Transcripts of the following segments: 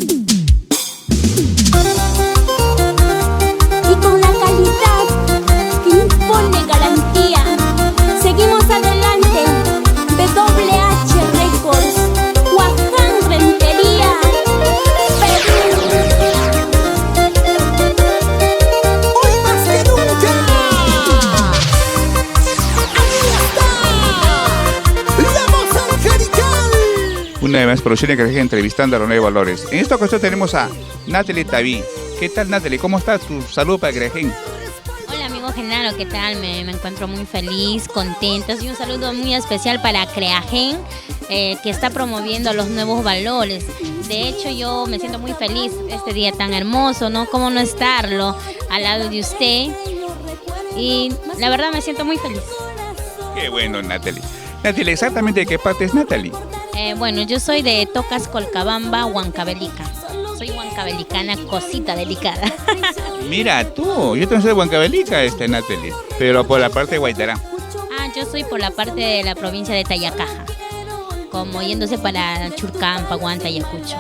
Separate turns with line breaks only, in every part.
Y con la calidad que impone garantía, seguimos adelante. WH Records, Huacán Rentería, Perú.
Hoy más que nunca. Ahí está. La voz angelical.
Una vez más, Producciones Creación entrevistando a los nuevos valores. En esta ocasión tenemos a Natalie Taví. ¿Qué tal, Natalie? ¿Cómo estás? Tu salud para Creación.
Hola amigo Genaro, ¿qué tal? Me encuentro muy feliz, contenta y un saludo muy especial para Creagen, que está promoviendo los nuevos valores. De hecho yo me siento muy feliz este día tan hermoso, ¿no? ¿Cómo no estarlo al lado de usted? Y la verdad me siento muy feliz.
Qué bueno, Natalie. Natalie, ¿exactamente de qué parte es Natalie?
Bueno, yo soy de Tocas, Colcabamba, Huancavelica. Soy huancabelicana, cosita delicada.
Mira tú, yo también soy de Huancavelica, Natalie, pero por la parte de Guaytará.
Yo soy por la parte de la provincia de Tayacaja, como yéndose para Churcampa, Huanta, Ayacucho.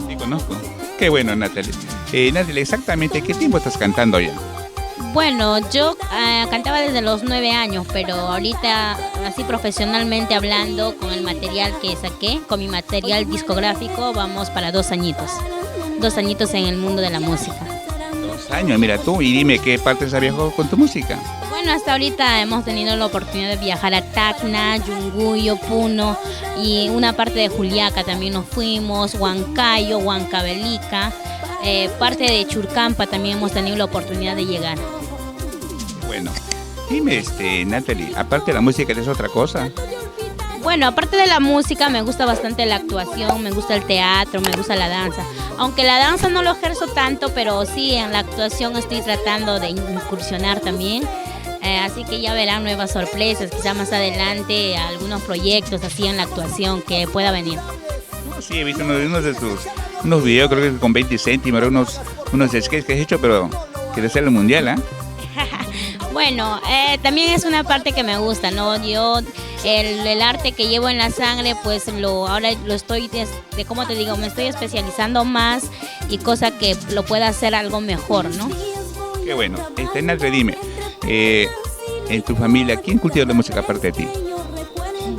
Sí, conozco. Qué bueno, Natalie. Natalie, ¿exactamente qué tiempo estás cantando ya?
Bueno, yo cantaba desde los 9 años, pero ahorita, así profesionalmente hablando, con el material que saqué, con mi material discográfico, vamos para 2 añitos. 2 añitos en el mundo de la música.
2 años, mira tú, y dime qué partes has viajado con tu música.
Bueno, hasta ahorita hemos tenido la oportunidad de viajar a Tacna, Yunguyo, Puno y una parte de Juliaca también nos fuimos, Huancayo, Huancavelica, parte de Churcampa también hemos tenido la oportunidad de llegar.
Bueno, dime, Natalie, aparte de la música, ¿es otra cosa?
Bueno, aparte de la música, me gusta bastante la actuación, me gusta el teatro, me gusta la danza. Aunque la danza no lo ejerzo tanto, pero sí en la actuación estoy tratando de incursionar también. Así que ya verán nuevas sorpresas, quizá más adelante algunos proyectos así en la actuación que pueda venir.
Sí, he visto unos de unos videos, creo que con 20 céntimos, unos sketches que has hecho, pero quieres ser el mundial, ¿ah?
Bueno, también es una parte que me gusta, ¿no? Yo, el arte que llevo en la sangre, pues ahora lo estoy, ¿cómo te digo? Me estoy especializando más y cosa que lo pueda hacer algo mejor, ¿no?
Qué bueno. Natalie, dime, en tu familia, ¿quién cultiva la música aparte de ti?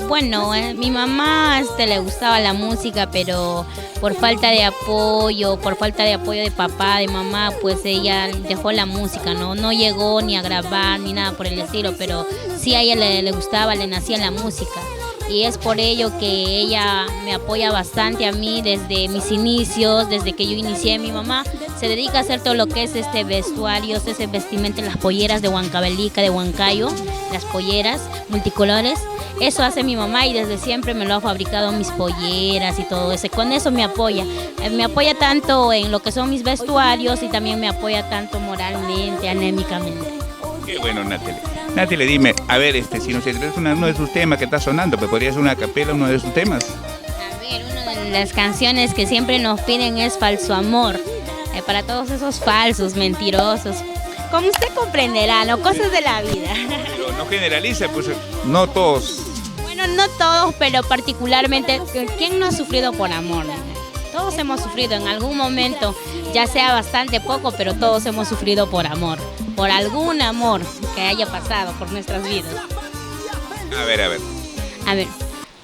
Bueno, mi mamá le gustaba la música, pero por falta de apoyo de papá, de mamá, pues ella dejó la música, ¿no? No llegó ni a grabar ni nada por el estilo, pero sí a ella le gustaba, le nacía la música. Y es por ello que ella me apoya bastante a mí desde mis inicios, desde que yo inicié. Mi mamá se dedica a hacer todo lo que es vestuarios, ese vestimenta, las polleras de Huancavelica, de Huancayo, las polleras multicolores. Eso hace mi mamá y desde siempre me lo ha fabricado mis polleras y todo eso. Con eso me apoya. Me apoya tanto en lo que son mis vestuarios y también me apoya tanto moralmente, anémicamente.
Qué bueno, Natalie. Natalie, dime, a ver, si nos interesa uno de sus temas que está sonando, pues podría ser una capela, uno de sus temas.
A ver, una de las canciones que siempre nos piden es Falso Amor. Para todos esos falsos, mentirosos. Como usted comprenderá, ¿no? Cosas de la vida.
Pero no generaliza, pues no todos.
Bueno, no todos, pero particularmente, ¿quién no ha sufrido por amor? Todos hemos sufrido en algún momento, ya sea bastante poco, pero todos hemos sufrido por amor. Por algún amor que haya pasado por nuestras vidas.
A ver.
A ver.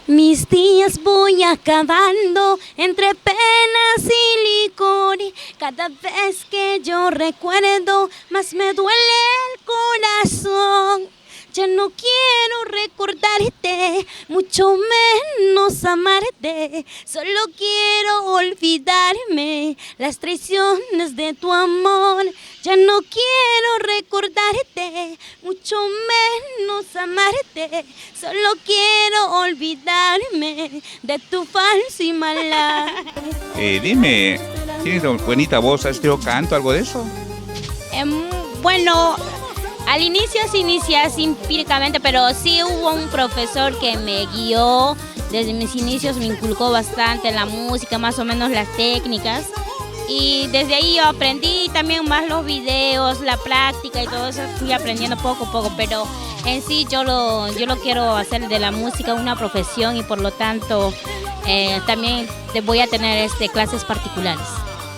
Mis días voy acabando entre penas y licor. Cada vez que yo recuerdo, más me duele el corazón. Ya no quiero recordarte, mucho menos amarte. Solo quiero olvidarme las traiciones de tu amor. Ya no quiero recordarte, mucho menos amarte. Solo quiero olvidarme de tu falso y maldad.
Dime, ¿tienes bonita voz? ¿Has hecho canto, algo de eso?
Bueno, al inicio se inicia así empíricamente, pero sí hubo un profesor que me guió. Desde mis inicios me inculcó bastante la música, más o menos las técnicas. Y desde ahí yo aprendí también más los videos, la práctica y todo eso. Fui aprendiendo poco a poco, pero en sí yo lo quiero hacer de la música una profesión y por lo tanto también voy a tener clases particulares.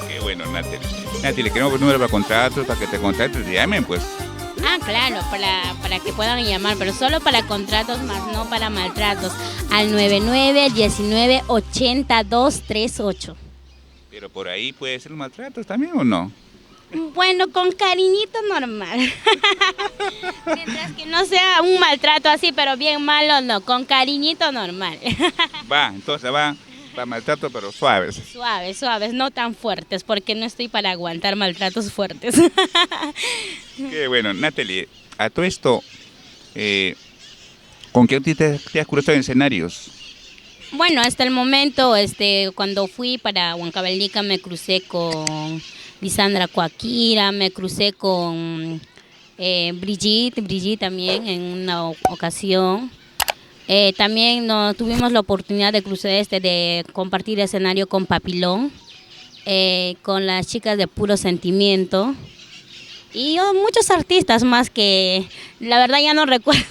Qué bueno, Natalie. Natalie, queremos un número para contratos, para que te contraten, te llamen, pues.
Ah, claro, para que puedan llamar, pero solo para contratos más, no para maltratos. Al 99198238.
Pero por ahí puede ser maltratos también, ¿o no?
Bueno, con cariñito normal.
Mientras que no sea un maltrato así, pero bien malo, no, con cariñito normal.
Entonces va maltrato, pero suaves.
Suaves, suaves, no tan fuertes, porque no estoy para aguantar maltratos fuertes.
Qué bueno, Natalie, a todo esto, ¿con qué te has cruzado en escenarios?
Bueno, hasta el momento, cuando fui para Huancavelica me crucé con Lisandra Coaquira, me crucé con Brigitte también en una ocasión. También tuvimos la oportunidad de cruzar de compartir escenario con Papilón, con las chicas de Puro Sentimiento y muchos artistas más que la verdad ya no recuerdo.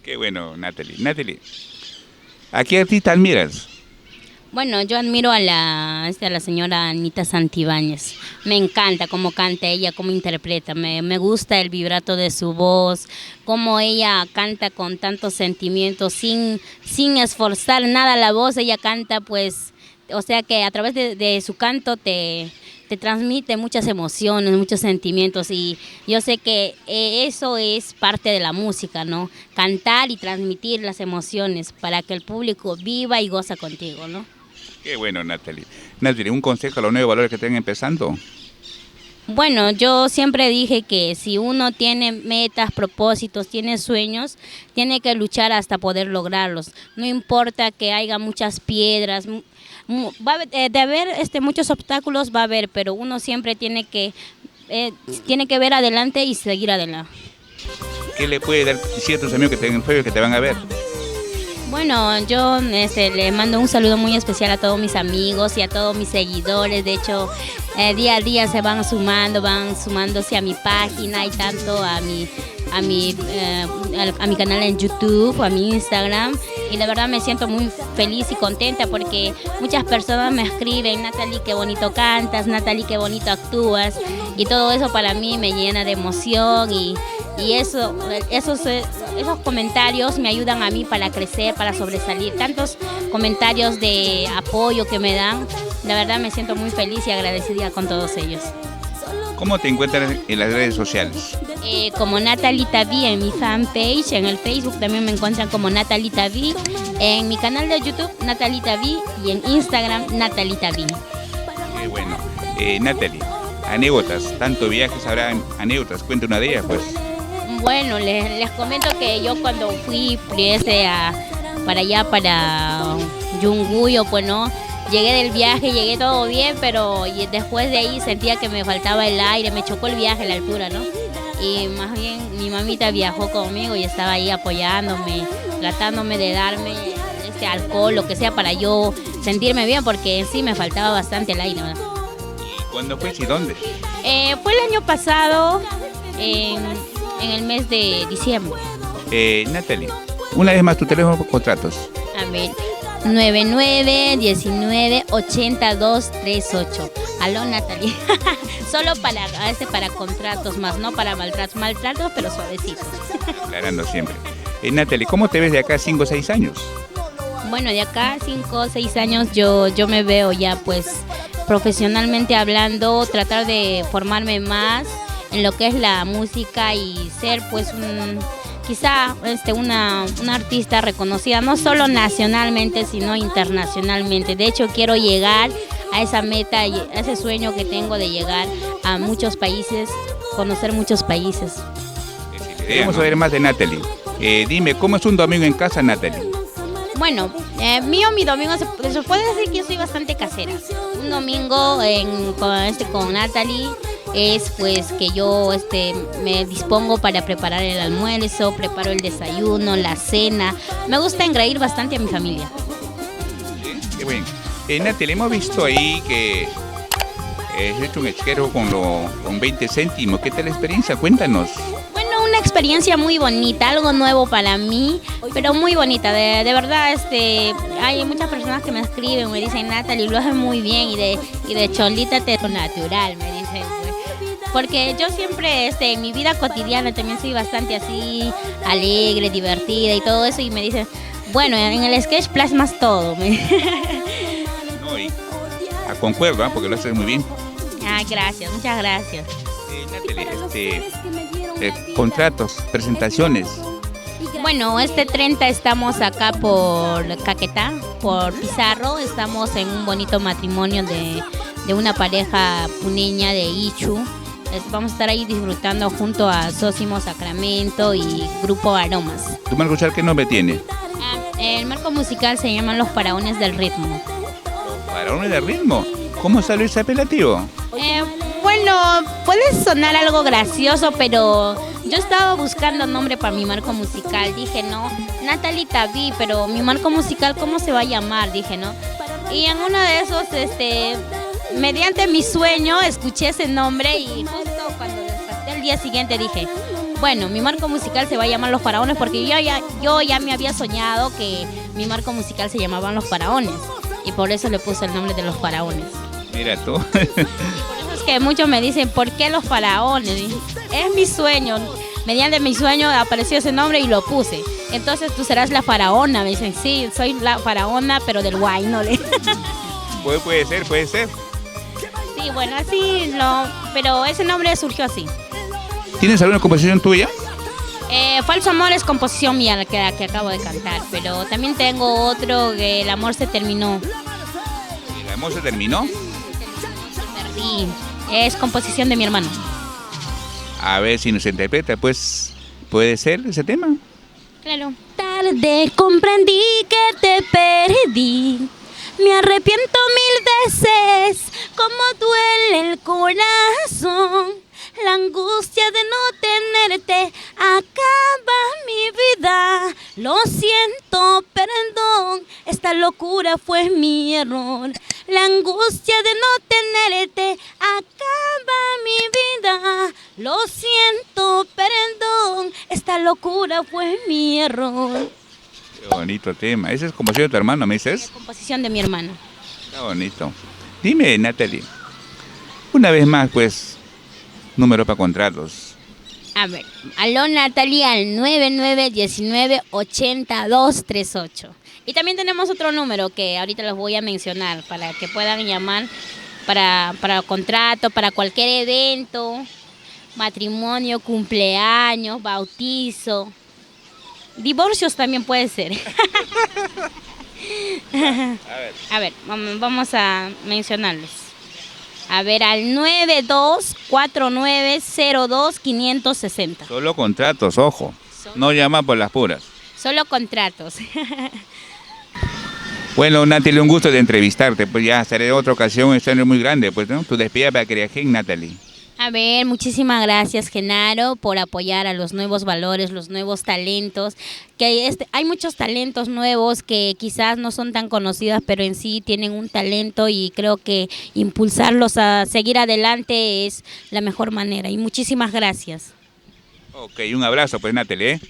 Qué bueno, Natalie. Natalie, ¿a qué artista admiras?
Bueno, yo admiro a la señora Anita Santibáñez. Me encanta cómo canta ella, cómo interpreta. Me gusta el vibrato de su voz, cómo ella canta con tantos sentimientos, sin esforzar nada la voz. Ella canta, pues, o sea que a través de su canto te transmite muchas emociones, muchos sentimientos. Y yo sé que eso es parte de la música, ¿no? Cantar y transmitir las emociones para que el público viva y goza contigo, ¿no?
Qué bueno, Natalie. Natalie, ¿un consejo a los nuevos valores que estén empezando?
Bueno, yo siempre dije que si uno tiene metas, propósitos, tiene sueños, tiene que luchar hasta poder lograrlos. No importa que haya muchas piedras, de haber muchos obstáculos va a haber, pero uno siempre tiene que ver adelante y seguir adelante.
¿Qué le puede dar ciertos amigos que tengan Facebook que te van a ver?
Bueno, yo le mando un saludo muy especial a todos mis amigos y a todos mis seguidores. De hecho, día a día se van sumándose a mi página y tanto a mi canal en YouTube, a mi Instagram. Y la verdad me siento muy feliz y contenta porque muchas personas me escriben: Natalie, qué bonito cantas, Natalie, qué bonito actúas. Y todo eso para mí me llena de emoción y esos comentarios me ayudan a mí para crecer, para sobresalir. Tantos comentarios de apoyo que me dan, la verdad me siento muy feliz y agradecida con todos ellos.
¿Cómo te encuentras en las redes sociales?
Como Natalie Taví en mi fanpage, en el Facebook también me encuentran como Natalie Taví, en mi canal de YouTube Natalie Taví y en Instagram Natalie Taví.
Qué bueno. Natalie, anécdotas, tanto viajes, habrá anécdotas, cuenta una de ellas, pues.
Bueno, les comento que yo cuando fui para allá, para Yunguyo, pues no, llegué del viaje, llegué todo bien, pero después de ahí sentía que me faltaba el aire, me chocó el viaje, la altura, ¿no? Y más bien mi mamita viajó conmigo y estaba ahí apoyándome, tratándome de darme alcohol, lo que sea, para yo sentirme bien, porque en sí me faltaba bastante el aire, ¿verdad?
¿Y cuándo fue y dónde?
Fue el año pasado, en el mes de diciembre.
Natalie, una vez más tu teléfono por contratos.
A ver, 99198238. Aló, Natalie. Solo para contratos más, no para maltratos, pero suavecitos.
Aclarando siempre. Natalie, ¿cómo te ves de acá 5 o 6 años?
Bueno, de acá 5 o 6 años yo me veo ya, pues, profesionalmente hablando, tratar de formarme más en lo que es la música y ser, pues, quizá una artista reconocida, no solo nacionalmente, sino internacionalmente. De hecho, quiero llegar a esa meta, a ese sueño que tengo de llegar a muchos países, conocer muchos países.
Queremos saber más de Natalie. Dime, ¿cómo es un domingo en casa, Natalie?
Bueno, mi domingo, se puede decir que yo soy bastante casera. Un domingo con Natalie es pues que yo me dispongo para preparar el almuerzo, preparo el desayuno, la cena. Me gusta engreír bastante a mi familia.
Qué bueno. Natalie, hemos visto ahí que has hecho un esquero con 20 céntimos. ¿Qué tal la experiencia? Cuéntanos.
Bueno, una experiencia muy bonita, algo nuevo para mí, pero muy bonita. De verdad, hay muchas personas que me escriben, me dicen, Natalie, lo haces muy bien y de cholita te lo natural, me dicen. Porque yo siempre, en mi vida cotidiana también soy bastante así, alegre, divertida y todo eso, y me dicen, bueno, en el sketch plasmas todo.
No, y concuerdo, porque lo haces muy bien.
Ah, gracias, muchas gracias.
Natalie, contratos, presentaciones.
Bueno, este 30 estamos acá por Caquetá, por Pizarro. Estamos en un bonito matrimonio de una pareja puneña de Ichu. Vamos a estar ahí disfrutando junto a Sósimo Sacramento y Grupo Aromas.
¿Tu marco musical qué nombre tiene?
El marco musical se llama Los Faraones del Ritmo.
¿Faraones del Ritmo? ¿Cómo salió ese apelativo?
Bueno, puede sonar algo gracioso, pero yo estaba buscando nombre para mi marco musical. Dije, no, Natalie Taví, pero mi marco musical, ¿cómo se va a llamar? Dije, ¿no? Y en uno de esos, mediante mi sueño, escuché ese nombre y justo cuando desperté el día siguiente dije, bueno, mi marco musical se va a llamar Los Faraones, porque yo ya me había soñado que mi marco musical se llamaban Los Faraones y por eso le puse el nombre de Los Faraones.
Mira tú.
Por eso es que muchos me dicen, ¿por qué Los Faraones? Es mi sueño, mediante mi sueño apareció ese nombre y lo puse. Entonces tú serás la faraona, me dicen, sí, soy la faraona, pero del Guaynole.
Puede ser.
Sí, bueno, así no, pero ese nombre surgió así.
¿Tienes alguna composición tuya?
Falso Amor es composición mía la que acabo de cantar, pero también tengo otro que El Amor se terminó.
¿El amor se terminó?
Perdí. Es composición de mi hermano.
A ver si nos interpreta, pues, ¿puede ser ese tema?
Claro.
Tarde comprendí que te perdí. Me arrepiento 1000 veces, como duele el corazón. La angustia de no tenerte acaba mi vida. Lo siento, perdón, esta locura fue mi error. La angustia de no tenerte acaba mi vida. Lo siento, perdón, esta locura fue mi error.
Qué bonito tema. ¿Ese es composición de tu hermano, me dices?
Composición de mi hermano.
Qué bonito. Dime, Natalie, una vez más, pues, número para contratos.
A ver, aló Natalie al 9919-8238. Y también tenemos otro número que ahorita los voy a mencionar para que puedan llamar para contrato, para cualquier evento, matrimonio, cumpleaños, bautizo, divorcios también puede ser. A ver, vamos a mencionarlos. A ver, al 924902-560.
Solo contratos, ojo. No llama por las puras.
Solo contratos.
Bueno, Natalie, un gusto de entrevistarte. Pues ya será en otra ocasión, un escenario muy grande. Pues, ¿no? Tu despedida para Criajín, Natalie.
A ver, muchísimas gracias, Genaro, por apoyar a los nuevos valores, los nuevos talentos. Que hay muchos talentos nuevos que quizás no son tan conocidos, pero en sí tienen un talento y creo que impulsarlos a seguir adelante es la mejor manera. Y muchísimas gracias.
Ok, un abrazo, pues, Natalie, ¿eh?